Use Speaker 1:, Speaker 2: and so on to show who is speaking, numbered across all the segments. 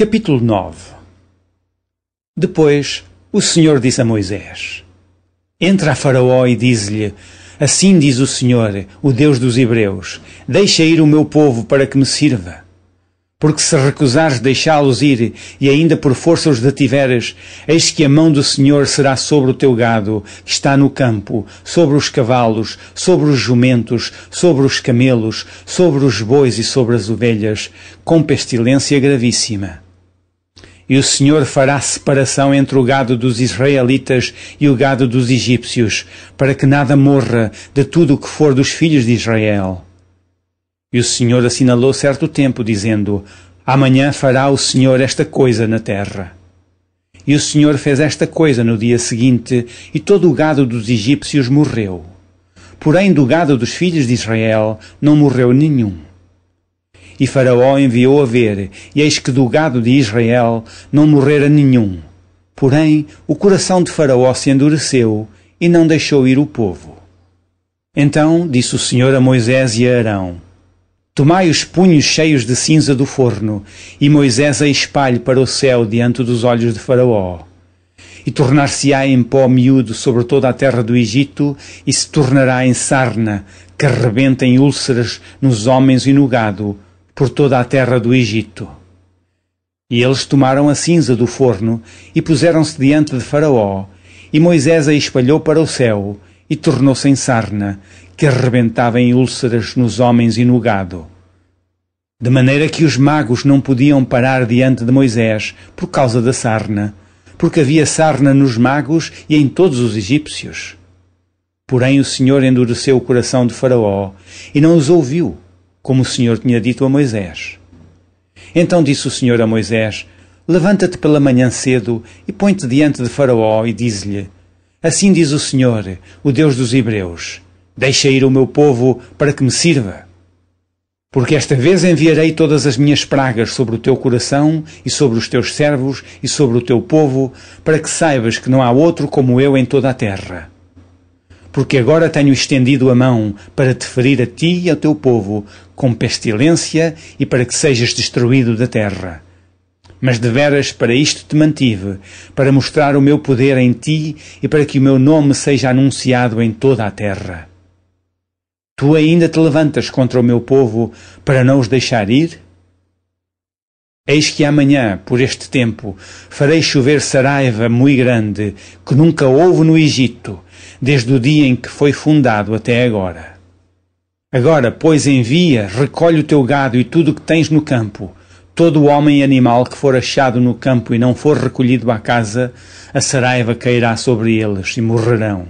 Speaker 1: Capítulo 9. Depois o Senhor disse a Moisés: Entra a Faraó e diz-lhe: Assim diz o Senhor, o Deus dos Hebreus: Deixa ir o meu povo para que me sirva. Porque se recusares deixá-los ir e ainda por força os detiveres, eis que a mão do Senhor será sobre o teu gado, que está no campo, sobre os cavalos, sobre os jumentos, sobre os camelos, sobre os bois e sobre as ovelhas, com pestilência gravíssima. E o Senhor fará separação entre o gado dos israelitas e o gado dos egípcios, para que nada morra de tudo o que for dos filhos de Israel. E o Senhor assinalou certo tempo, dizendo: Amanhã fará o Senhor esta coisa na terra. E o Senhor fez esta coisa no dia seguinte, e todo o gado dos egípcios morreu. Porém do gado dos filhos de Israel não morreu nenhum. E Faraó enviou a ver, e eis que do gado de Israel não morrera nenhum. Porém, o coração de Faraó se endureceu, e não deixou ir o povo. Então disse o Senhor a Moisés e a Arão: Tomai os punhos cheios de cinza do forno, e Moisés a espalhe para o céu diante dos olhos de Faraó. E tornar-se-á em pó miúdo sobre toda a terra do Egito, e se tornará em sarna, que rebenta em úlceras nos homens e no gado, por toda a terra do Egito. E eles tomaram a cinza do forno e puseram-se diante de Faraó, e Moisés a espalhou para o céu, e tornou-se em sarna, que arrebentava em úlceras nos homens e no gado. De maneira que os magos não podiam parar diante de Moisés por causa da sarna, porque havia sarna nos magos e em todos os egípcios. Porém o Senhor endureceu o coração de Faraó, e não os ouviu, como o Senhor tinha dito a Moisés. Então disse o Senhor a Moisés: Levanta-te pela manhã cedo e põe-te diante de Faraó e diz-lhe: Assim diz o Senhor, o Deus dos Hebreus: Deixa ir o meu povo para que me sirva. Porque esta vez enviarei todas as minhas pragas sobre o teu coração e sobre os teus servos e sobre o teu povo, para que saibas que não há outro como eu em toda a terra. Porque agora tenho estendido a mão para te ferir a ti e ao teu povo com pestilência e para que sejas destruído da terra. Mas deveras para isto te mantive, para mostrar o meu poder em ti e para que o meu nome seja anunciado em toda a terra. Tu ainda te levantas contra o meu povo para não os deixar ir? Eis que amanhã, por este tempo, farei chover saraiva muito grande, que nunca houve no Egito, desde o dia em que foi fundado até agora. Agora, pois, envia, recolhe o teu gado e tudo o que tens no campo. Todo o homem e animal que for achado no campo e não for recolhido à casa, a saraiva cairá sobre eles e morrerão.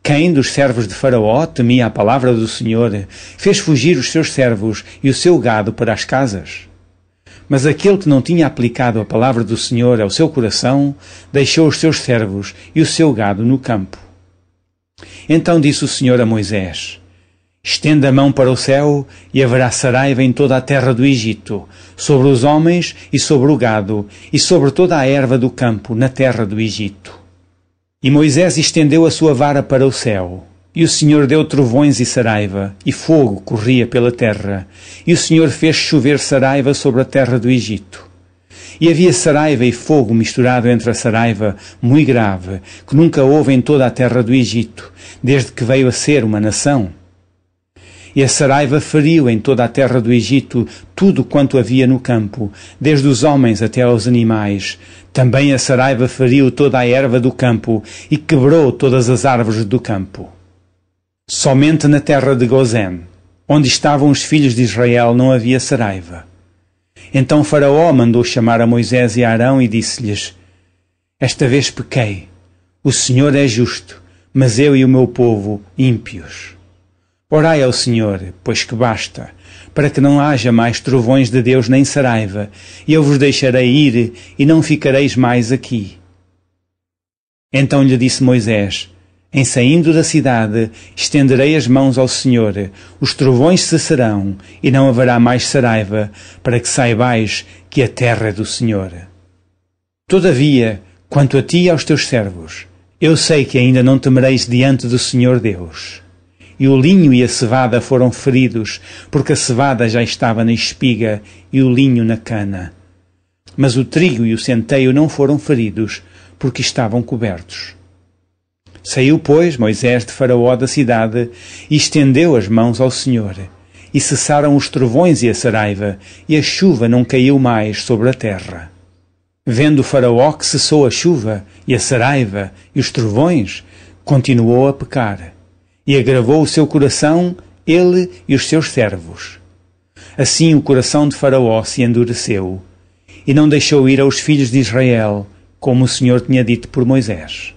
Speaker 1: Quem dos servos de Faraó temia a palavra do Senhor, fez fugir os seus servos e o seu gado para as casas. Mas aquele que não tinha aplicado a palavra do Senhor ao seu coração, deixou os seus servos e o seu gado no campo. Então disse o Senhor a Moisés: Estenda a mão para o céu, e haverá saraiva em toda a terra do Egito, sobre os homens e sobre o gado, e sobre toda a erva do campo na terra do Egito. E Moisés estendeu a sua vara para o céu, e o Senhor deu trovões e saraiva, e fogo corria pela terra, e o Senhor fez chover saraiva sobre a terra do Egito. E havia saraiva e fogo misturado entre a saraiva, muito grave, que nunca houve em toda a terra do Egito, desde que veio a ser uma nação. E a saraiva feriu em toda a terra do Egito tudo quanto havia no campo, desde os homens até aos animais. Também a saraiva feriu toda a erva do campo e quebrou todas as árvores do campo. Somente na terra de Gozém, onde estavam os filhos de Israel, não havia saraiva. Então Faraó mandou chamar a Moisés e a Arão e disse-lhes: Esta vez pequei. O Senhor é justo, mas eu e o meu povo ímpios. Orai ao Senhor, pois que basta, para que não haja mais trovões de Deus nem saraiva, e eu vos deixarei ir, e não ficareis mais aqui. Então lhe disse Moisés: Em saindo da cidade, estenderei as mãos ao Senhor, os trovões cessarão, e não haverá mais saraiva, para que saibais que a terra é do Senhor. Todavia, quanto a ti e aos teus servos, eu sei que ainda não temereis diante do Senhor Deus. E o linho e a cevada foram feridos, porque a cevada já estava na espiga e o linho na cana. mas o trigo e o centeio não foram feridos, porque estavam cobertos. Saiu, pois, Moisés de Faraó da cidade e estendeu as mãos ao Senhor, e cessaram os trovões e a saraiva, e a chuva não caiu mais sobre a terra. Vendo Faraó que cessou a chuva, e a saraiva, e os trovões, continuou a pecar, e agravou o seu coração, ele e os seus servos. Assim o coração de Faraó se endureceu, e não deixou ir aos filhos de Israel, como o Senhor tinha dito por Moisés.